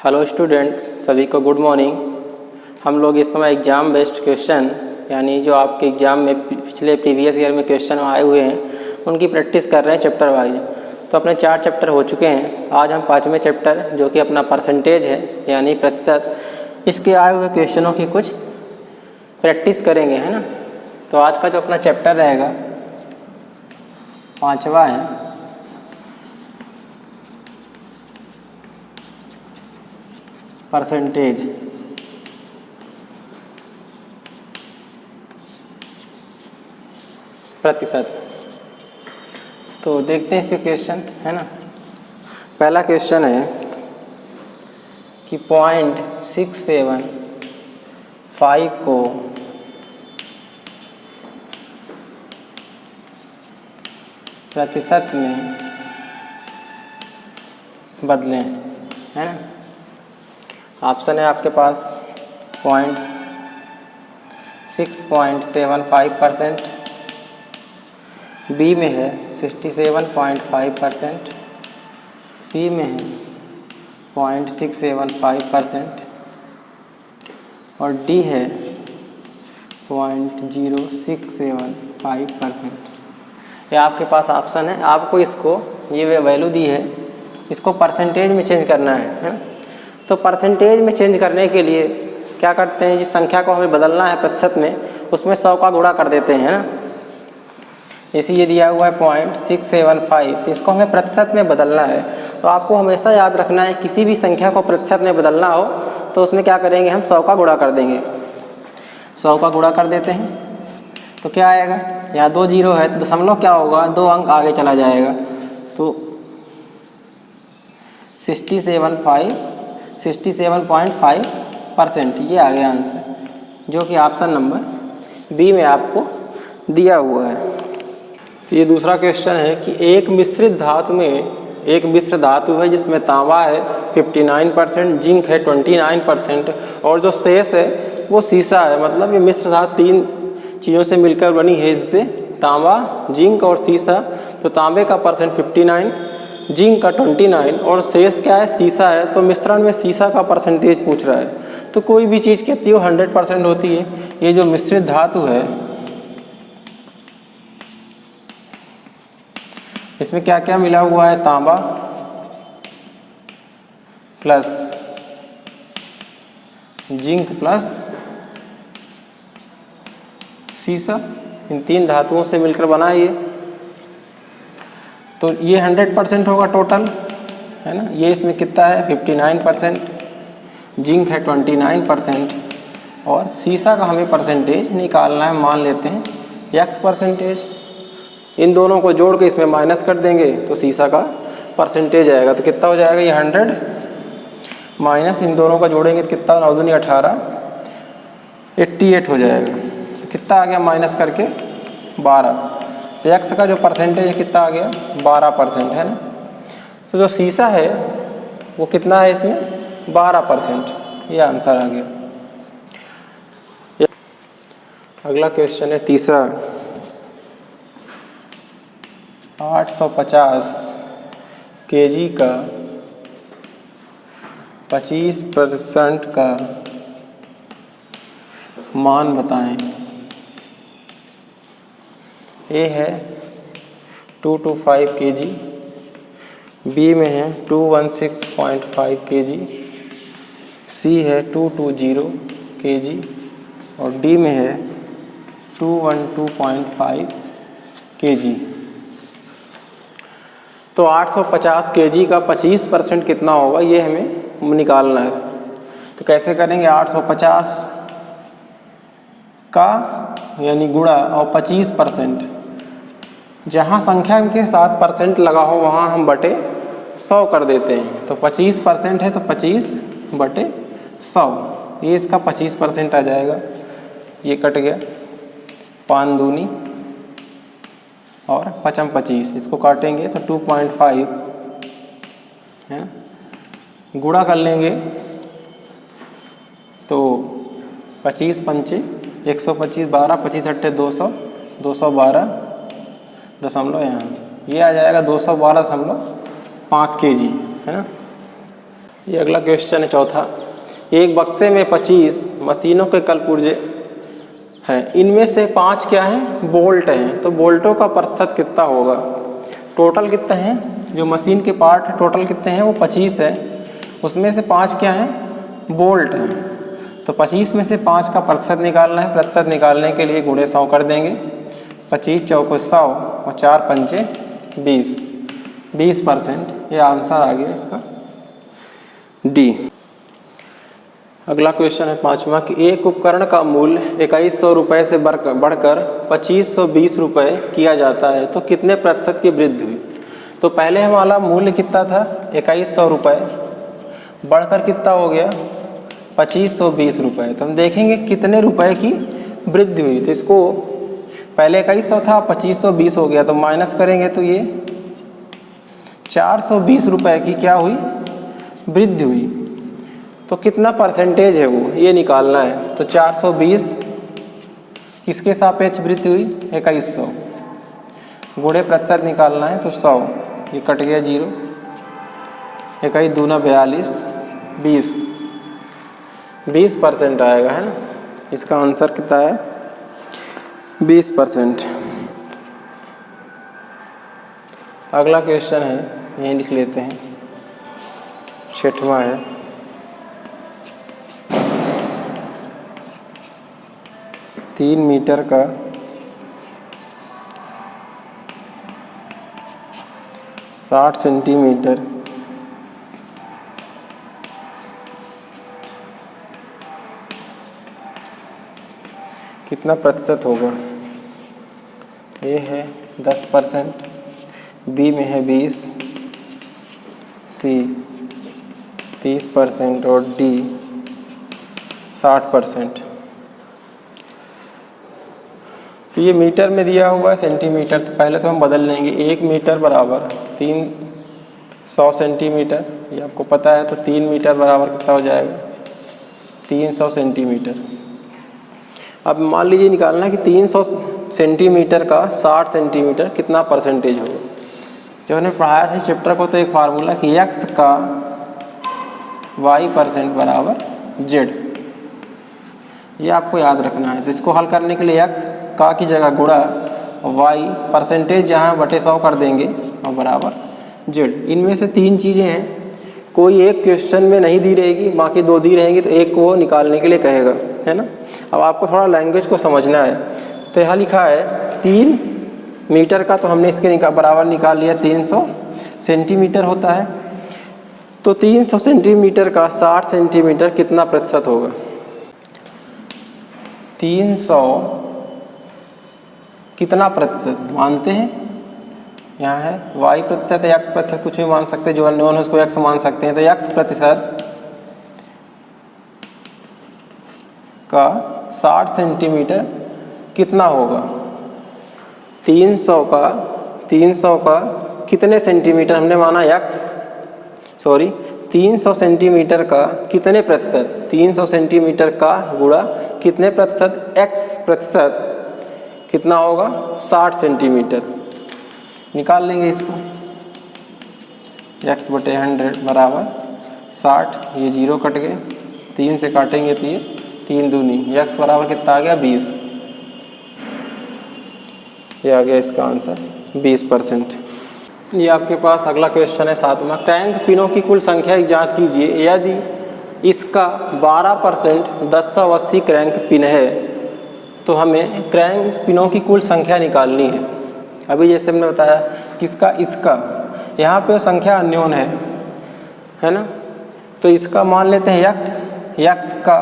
Hello students, सभी को good morning. हम लोग इस समय एग्ज़ाम बेस्ड क्वेश्चन यानी जो आपके एग्ज़ाम में पिछले प्रीवियस ईयर में क्वेश्चन आए हुए हैं उनकी प्रैक्टिस कर रहे हैं चैप्टर वाइज। तो अपने 4 चैप्टर हो चुके हैं। आज हम 5वें चैप्टर जो कि अपना परसेंटेज है यानी प्रतिशत, इसके आए हुए क्वेश्चनों की कुछ प्रैक्टिस करेंगे, है ना। तो आज का जो अपना चैप्टर रहेगा 5वां है परसेंटेज। प्रतिशत। तो देखते हैं इसके क्वेश्चन, है ना। पहला क्वेश्चन है कि 0.675 को प्रतिशत में बदलें, है ना। ऑप्शन है आपके पास 6.75%, बी में है 67.5%, सी में है 0.675% और डी है 0.0675%। ये आपके पास ऑप्शन है। आपको इसको ये वैल्यू दी है, इसको परसेंटेज में चेंज करना है ना। तो परसेंटेज में चेंज करने के लिए क्या करते हैं, जिस संख्या को हमें बदलना है प्रतिशत में, उसमें 100 का गुणा कर देते हैं, है ना। जैसे ये दिया हुआ है 0.675, तो इसको हमें प्रतिशत में बदलना है। तो आपको हमेशा याद रखना है, किसी भी संख्या को प्रतिशत में बदलना हो तो उसमें क्या करेंगे, हम 100 का गुणा कर देंगे। 100 का गुणा कर देते हैं तो क्या आएगा, यहाँ 2 जीरो है तो दशमलव क्या होगा, 2 अंक आगे चला जाएगा। तो 67.5% ये आ गया आंसर, जो कि ऑप्शन नंबर बी में आपको दिया हुआ है। ये दूसरा क्वेश्चन है कि एक मिश्रित धातु में एक मिश्र धातु है जिसमें तांबा है 59%, जिंक है 29% और जो शेष है वो सीसा है। मतलब ये मिश्र धातु 3 चीज़ों से मिलकर बनी है, इससे तांबा, जिंक और सीसा। तो तांबे का परसेंट 59, जिंक का 29 और शेष क्या है, सीसा है। तो मिश्रण में सीसा का परसेंटेज पूछ रहा है। तो कोई भी चीज़ कहती हो 100% होती है। ये जो मिश्रित धातु है इसमें क्या क्या मिला हुआ है, तांबा प्लस जिंक प्लस सीसा, इन 3 धातुओं से मिलकर बना है ये। तो ये 100% होगा टोटल, है ना। ये इसमें कितना है 59%, जिंक है 29% और सीसा का हमें परसेंटेज निकालना है। मान लेते हैं x%। इन दोनों को जोड़ के इसमें माइनस कर देंगे तो सीसा का परसेंटेज आएगा। तो कितना हो जाएगा, ये 100 माइनस इन दोनों का जोड़ेंगे तो कितना, 9 दूनी 18, 88 हो जाएगा। तो कितना आ गया माइनस करके 12। तो एक्स का जो परसेंटेज है कितना आ गया, 12%, है ना। तो जो सीसा है वो कितना है इसमें, 12%। ये आंसर आ गया। अगला क्वेश्चन है तीसरा, 850 kg का 25% का मान बताएं। ए है 225 kg, बी में है 216.5 kg, सी है 220 kg और डी में है 212.5 kg। तो 850 kg का 25% कितना होगा, ये हमें निकालना है। तो कैसे करेंगे, 850 का यानी गुणा और 25%, जहाँ संख्या के साथ परसेंट लगा हो वहाँ हम बटे 100 कर देते हैं। तो 25% है तो 25/100, ये इसका 25% आ जाएगा। ये कट गया, 5 दूनी और 5 25, इसको काटेंगे तो 2.5 है, गुणा कर लेंगे तो 25 पंचे 125, 12 25 अट्ठे 200, 212 यहाँ ये आ जाएगा 212.5 kg, है ना। ये अगला क्वेश्चन है चौथा। एक बक्से में 25 मशीनों के कलपुर्जे हैं, इनमें से 5 क्या हैं, बोल्ट हैं, तो बोल्टों का प्रतिशत कितना होगा। टोटल कितने हैं, जो मशीन के पार्ट टोटल कितने हैं वो 25 है, उसमें से 5 क्या हैं, बोल्ट हैं। तो 25 में से 5 का प्रतिशत निकालना है। प्रतिशत निकालने के लिए गुणे 100 कर देंगे। 25 चौको 100 और 4 पंचे 20, 20%। ये आंसर आ गया इसका डी। अगला क्वेश्चन है पाँचवा कि एक उपकरण का मूल्य 2100 रुपये से बढ़कर 2520 रुपये किया जाता है तो कितने प्रतिशत की वृद्धि हुई। तो पहले हमारा मूल्य कितना था, 2100 रुपये, बढ़कर कितना हो गया, 2520 रुपये। तो हम देखेंगे कितने रुपए की वृद्धि हुई। तो इसको पहले 2100 था, 2520 हो गया, तो माइनस करेंगे तो ये 420 रुपये की क्या हुई, वृद्धि हुई। तो कितना परसेंटेज है वो, ये निकालना है। तो 420 किसके सापेक्ष वृद्धि हुई, 2100, गुणे प्रतिशत निकालना है तो 100, ये कट गया 0, 21 दूना 42, 20% आएगा, है ना। इसका आंसर कितना है, 20%। अगला क्वेश्चन है, यही लिख लेते हैं, 6वां है। तीन मीटर का 60 सेंटीमीटर कितना प्रतिशत होगा। ए है 10%, बी में है 20, सी 30% और डी 60%। तो ये मीटर में दिया हुआ है सेंटीमीटर, तो पहले तो हम बदल लेंगे। 1 मीटर बराबर 300 सेंटीमीटर, ये आपको पता है। तो 3 मीटर बराबर कितना हो जाएगा, 300 सेंटीमीटर। अब मान लीजिए निकालना है कि 300 सेंटीमीटर का 60 सेंटीमीटर कितना परसेंटेज होगा। जो हमने पढ़ाया था चैप्टर को, तो एक फार्मूला कि x का y% बराबर z, ये आपको याद रखना है। तो इसको हल करने के लिए x का की जगह गुणा y परसेंटेज जहाँ बटे 100 कर देंगे और बराबर z। इनमें से 3 चीज़ें हैं, कोई एक क्वेश्चन में नहीं दी रहेगी, बाकी 2 दी रहेंगी, तो एक को निकालने के लिए कहेगा, है ना। अब आपको थोड़ा लैंग्वेज को समझना है। तो यहाँ लिखा है 3 मीटर का, तो हमने इसके बराबर निकाल लिया 300 सेंटीमीटर होता है। तो 300 सेंटीमीटर का 60 सेंटीमीटर कितना प्रतिशत होगा। 300 कितना प्रतिशत मानते हैं, यहाँ है y प्रतिशत है, x प्रतिशत, कुछ भी मान सकते हैं, जो अननोन है उसको x मान सकते हैं। तो x प्रतिशत का 60 सेंटीमीटर कितना होगा। 300 का कितने सेंटीमीटर हमने माना, 300 सेंटीमीटर का कितने प्रतिशत, 300 सेंटीमीटर का गुणा कितने प्रतिशत, x प्रतिशत कितना होगा, 60 सेंटीमीटर। निकाल लेंगे इसको, x बटे 100 बराबर 60, ये 0 कट गए, 3 से काटेंगे तो ये 3 दूनी, x बराबर कितना आ गया, 20। ये आ गया इसका आंसर 20%। ये आपके पास अगला क्वेश्चन है 7वां। क्रैंक पिनों की कुल संख्या की जांच कीजिए। यदि इसका 12% 1080 क्रैंक पिन है तो हमें क्रैंक पिनों की कुल संख्या निकालनी है। अभी जैसे हमने बताया किसका, इसका, यहाँ पे संख्या अन्योन है ना। तो इसका मान लेते हैं x का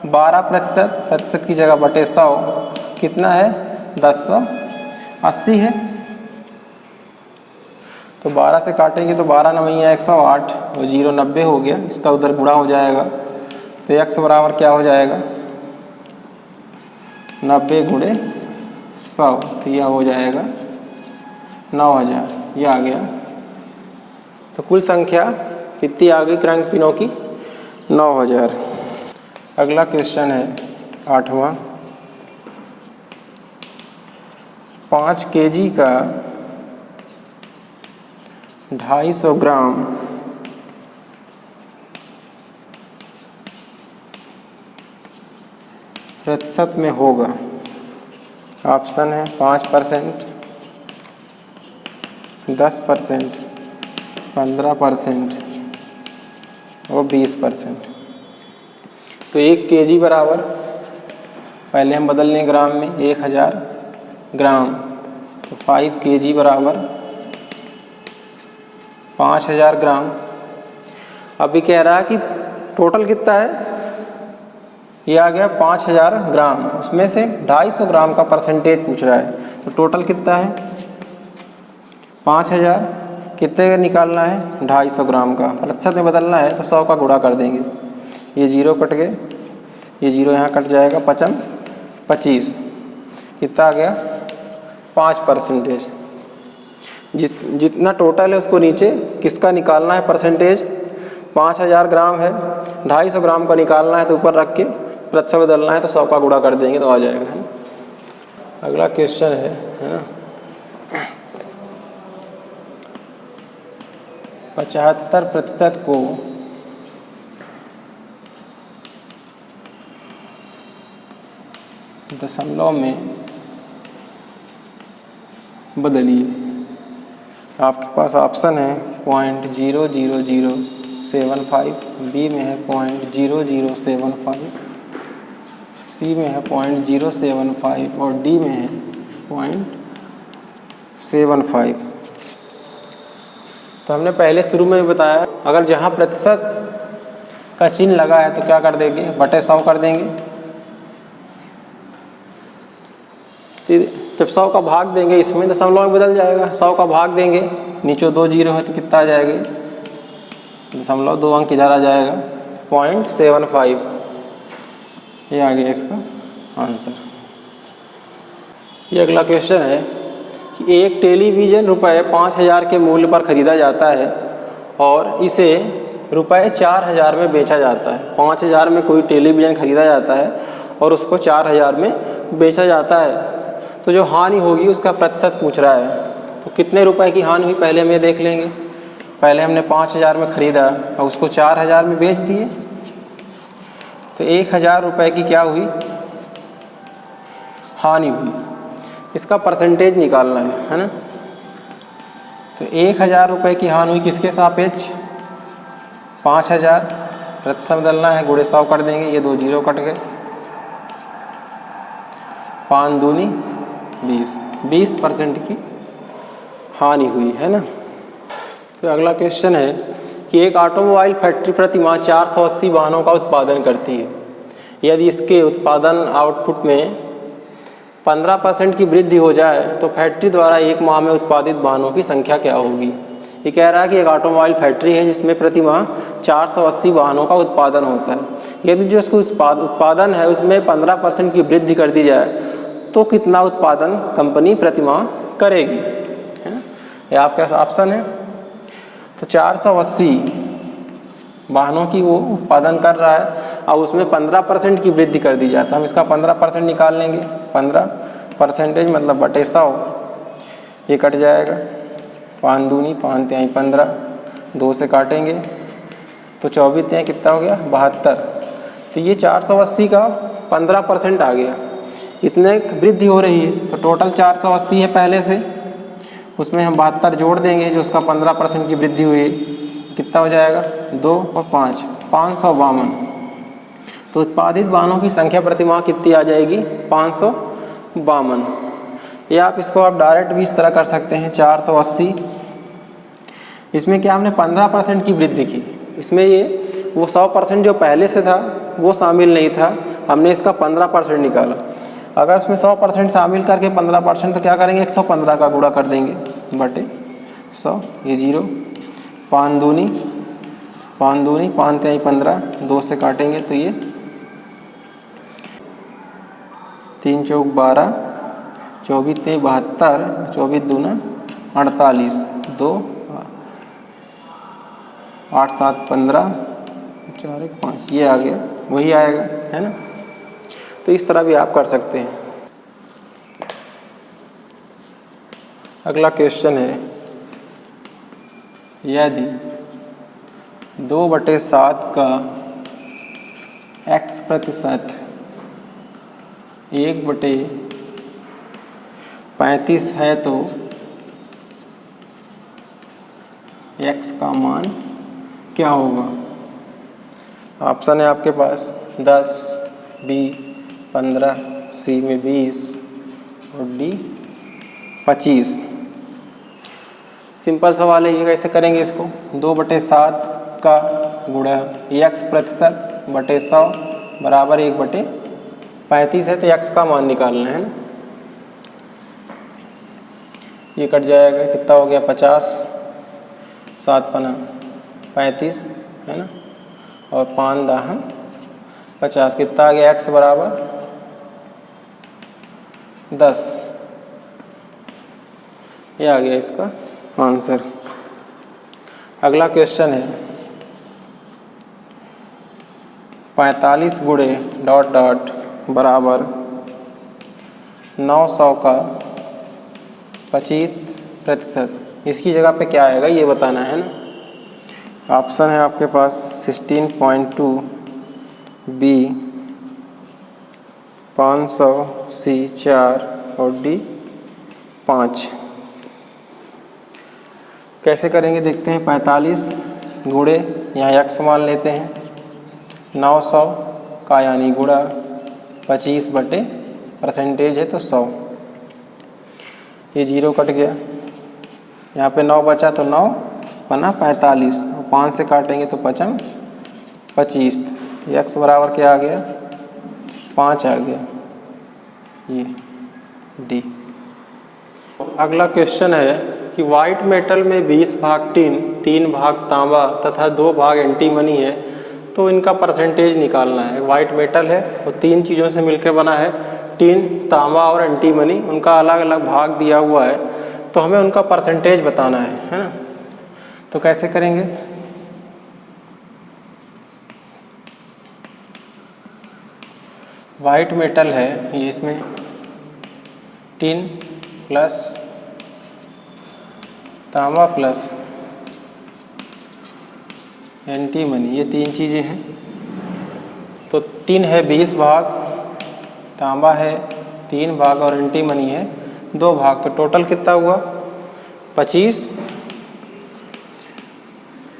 12% की जगह बटे 100 कितना है, 1080 है। तो 12 से काटेंगे तो 12 9 108, वो 0 90 हो गया, इसका उधर गुणा हो जाएगा। तो x बराबर क्या हो जाएगा, 90 गुणे 100, तो यह हो जाएगा 9000, ये आ गया। तो कुल संख्या कितनी आ गई क्रैंक पिनों की, 9000। अगला क्वेश्चन है 8वां। 5 kg का 250 ग्राम प्रतिशत में होगा। ऑप्शन है 5%, 10%, 15% और 20%। तो 1 kg बराबर, पहले हम बदल लें ग्राम में, 1000 ग्राम, तो 5 kg बराबर 5000 ग्राम। अभी कह रहा है कि टोटल कितना है, ये आ गया 5000 ग्राम, उसमें से 250 ग्राम का परसेंटेज पूछ रहा है। तो टोटल कितना है 5000, कितने का निकालना है 250 ग्राम का, प्रतिशत में बदलना है तो 100 का गुणा कर देंगे। ये 0 कट गए, ये 0 यहाँ कट जाएगा, 5 25, कितना आ गया 5%। जितना टोटल है उसको नीचे किसका निकालना है परसेंटेज, 5000 ग्राम है, 250 ग्राम का निकालना है तो ऊपर रख के प्रतिशत बदलना है तो 100 का गुणा कर देंगे तो आ जाएगा, है ना। अगला क्वेश्चन है ना, 75% को दशमलव में बदलिए। आपके पास ऑप्शन है 0.00075, बी में है 0.0075, सी में है 0.075 और डी में है 0.75। तो हमने पहले शुरू में बताया, अगर जहाँ प्रतिशत का चिन्ह लगा है तो क्या कर देंगे, बटे 100 कर देंगे। जब 100 का भाग देंगे इसमें दशमलव में बदल जाएगा, 100 का भाग देंगे, नीचे 2 जीरो है तो कितना आ जाएगा, दशमलव 2 अंक इधर आ जाएगा, 0.75। ये आ गया इसका आंसर। ये अगला क्वेश्चन है कि एक टेलीविज़न रुपये 5000 के मूल्य पर ख़रीदा जाता है और इसे रुपये 4000 में बेचा जाता है। 5000 में कोई टेलीविज़न ख़रीदा जाता है और उसको 4000 में बेचा जाता है, तो जो हानि होगी उसका प्रतिशत पूछ रहा है। तो कितने रुपए की हानि हुई पहले हम ये देख लेंगे। पहले हमने 5000 में ख़रीदा और उसको 4000 में बेच दिए, तो 1000 रुपये की क्या हुई, हानि हुई। इसका परसेंटेज निकालना है ना। तो 1000 रुपये की हानि हुई किसके सापेक्ष, 5000, प्रतिशत बदलना है, गुणे 100 कर देंगे, ये 2 जीरो कट गए, 5 दूनी 20% की हानि हुई, है ना। तो अगला क्वेश्चन है कि एक ऑटोमोबाइल फैक्ट्री प्रतिमाह 480 वाहनों का उत्पादन करती है। यदि इसके उत्पादन आउटपुट में 15% की वृद्धि हो जाए तो फैक्ट्री द्वारा एक माह में उत्पादित वाहनों की संख्या क्या होगी। ये कह रहा है कि एक ऑटोमोबाइल फैक्ट्री है जिसमें प्रतिमाह 480 वाहनों का उत्पादन होता है। यदि जो उसको उत्पादन है उसमें 15% की वृद्धि कर दी जाए तो कितना उत्पादन कंपनी प्रतिमाह करेगी, है ना। ये आपके पास ऑप्शन है। तो 480 वाहनों की वो उत्पादन कर रहा है और उसमें 15% की वृद्धि कर दी जाए तो हम इसका 15% निकाल लेंगे। 15% मतलब बटे 100, ये कट जाएगा, 5 दूनी 5 तिहाई 15, 2 से काटेंगे तो 24 तिहाई कितना हो गया 72। तो ये 480 का 15% आ गया, इतने वृद्धि हो रही है। तो टोटल 480 है पहले से, उसमें हम 72 जोड़ देंगे जो उसका 15% की वृद्धि हुई है, कितना हो जाएगा 2 और 5, 552। तो उत्पादित वाहनों की संख्या प्रतिमाह कितनी आ जाएगी 552। या आप इसको आप डायरेक्ट भी इस तरह कर सकते हैं, 480, इसमें क्या हमने 15% की वृद्धि की, इसमें ये वो 100% जो पहले से था वो शामिल नहीं था, हमने इसका 15% निकाला। अगर उसमें 100% शामिल करके 15% तो क्या करेंगे 115 का गुणा कर देंगे बटे 100, ये 0, 5 दूनी 5 तिहाई 15, 2 से काटेंगे तो ये 3 चौक 12, 24 तिहाई 72, 24 दूना 48, 2 8 7 15, 4 1 5, ये आ गया, वही आएगा, है ना। तो इस तरह भी आप कर सकते हैं। अगला क्वेश्चन है, यदि 2/7 का x% 1/35 है तो x का मान क्या होगा? ऑप्शन है आपके पास 10, B 15, C में 20 और D 25। सिंपल सवाल है, ये कैसे करेंगे इसको? 2/7 का गुणा x प्रतिशत बटे 100 बराबर 1/35 है, तो x का मान निकालना है ना। ये कट जाएगा, कितना हो गया 50, 7 पना 35 है ना, और 5 दाहम 50, कितना आ गया x बराबर 10। ये आ गया इसका आंसर। अगला क्वेश्चन है 45 गुणे डॉट डॉट बराबर 900 का 25%। इसकी जगह पे क्या आएगा ये बताना है ना। ऑप्शन है आपके पास 16.2, B 500, C 4 और D 5। कैसे करेंगे देखते हैं। 45 गुणे यहाँ x मान लेते हैं, 900 का यानी गुणा 25/% है तो 100। ये 0 कट गया, यहाँ पे 9 बचा तो 9 बना 45, और 5 से काटेंगे तो 5 25। x बराबर क्या आ गया 5 आ गया, ये D। अगला क्वेश्चन है कि वाइट मेटल में 20 भाग टिन, 3 भाग तांबा तथा 2 भाग एंटीमनी है, तो इनका परसेंटेज निकालना है। वाइट मेटल है वो 3 चीज़ों से मिलकर बना है, टिन, तांबा और एंटीमनी, उनका अलग अलग भाग दिया हुआ है, तो हमें उनका परसेंटेज बताना है ना। तो कैसे करेंगे? वाइट मेटल है ये, इसमें टिन प्लस तांबा प्लस एंटीमनी, ये 3 चीज़ें हैं। तो टिन है 20 भाग, तांबा है 3 भाग और एंटीमनी है 2 भाग, तो टोटल कितना हुआ 25।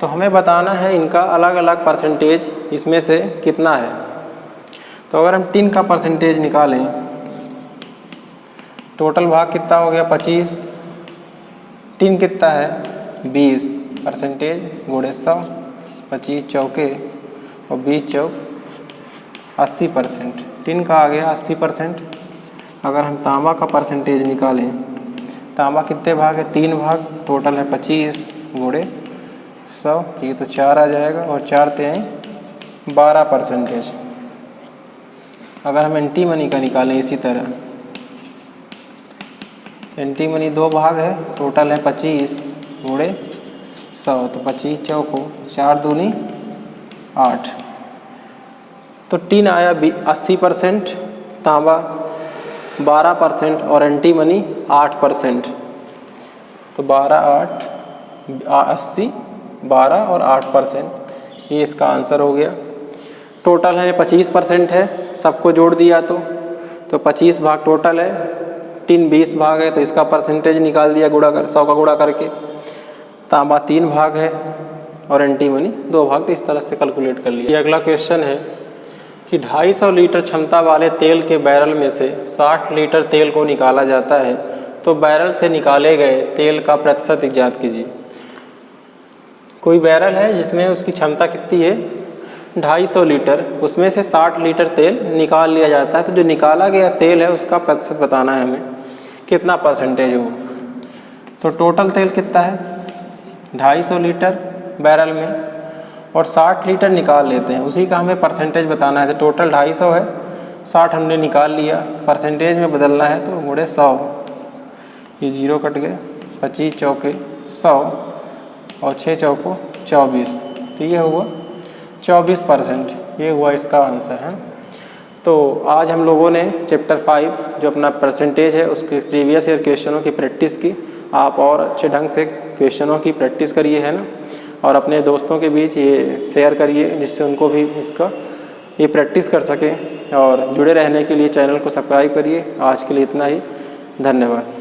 तो हमें बताना है इनका अलग अलग परसेंटेज इसमें से कितना है। तो अगर हम टिन का परसेंटेज निकालें, टोटल भाग कितना हो गया 25, टिन कितना है 20% गुणे 100, 25 चौके और 20 चौक 80%। टिन का आ गया 80%। अगर हम तांबा का परसेंटेज निकालें, तांबा कितने भाग है 3 भाग, टोटल है 25 गुणे 100, ये तो 4 आ जाएगा, और 4 तें 12%। अगर हम एंटीमनी का निकालें इसी तरह, एंटीमनी 2 भाग है, टोटल है 25 गुणे 100, तो 25 चौको 4 दूनी 8। तो टिन आया 80%, तांबा 12% और एंटीमनी 8%। तो 12, 8, 80, 12 और 8%, ये इसका आंसर हो गया। टोटल है 25% है, सबको जोड़ दिया तो 25 भाग टोटल है, टिन 20 भाग है तो इसका परसेंटेज निकाल दिया गुणा कर 100 का गुणा करके। तांबा 3 भाग है और एंटीमनी 2 भाग, तो इस तरह से कैलकुलेट कर लिया। ये अगला क्वेश्चन है कि 250 लीटर क्षमता वाले तेल के बैरल में से 60 लीटर तेल को निकाला जाता है, तो बैरल से निकाले गए तेल का प्रतिशत ज्ञात कीजिए। कोई बैरल है जिसमें उसकी क्षमता कितनी है 250 लीटर, उसमें से 60 लीटर तेल निकाल लिया जाता है, तो जो निकाला गया तेल है उसका प्रतिशत बताना है हमें, कितना परसेंटेज हो। तो टोटल तेल कितना है 250 लीटर बैरल में, और 60 लीटर निकाल लेते हैं, उसी का हमें परसेंटेज बताना है। तो टोटल 250 है, 60 हमने निकाल लिया, परसेंटेज में बदलना है तो गुणे 100, ये 0 कट गए, 25 चौके 100 और 6 चौको 24, तो ये हुआ 24%, ये हुआ इसका आंसर है। तो आज हम लोगों ने चैप्टर 5 जो अपना परसेंटेज है उसके प्रीवियस ईयर क्वेश्चनों की प्रैक्टिस की। आप और अच्छे ढंग से क्वेश्चनों की प्रैक्टिस करिए है ना, और अपने दोस्तों के बीच ये शेयर करिए जिससे उनको भी इसका ये प्रैक्टिस कर सकें। और जुड़े रहने के लिए चैनल को सब्सक्राइब करिए। आज के लिए इतना ही, धन्यवाद।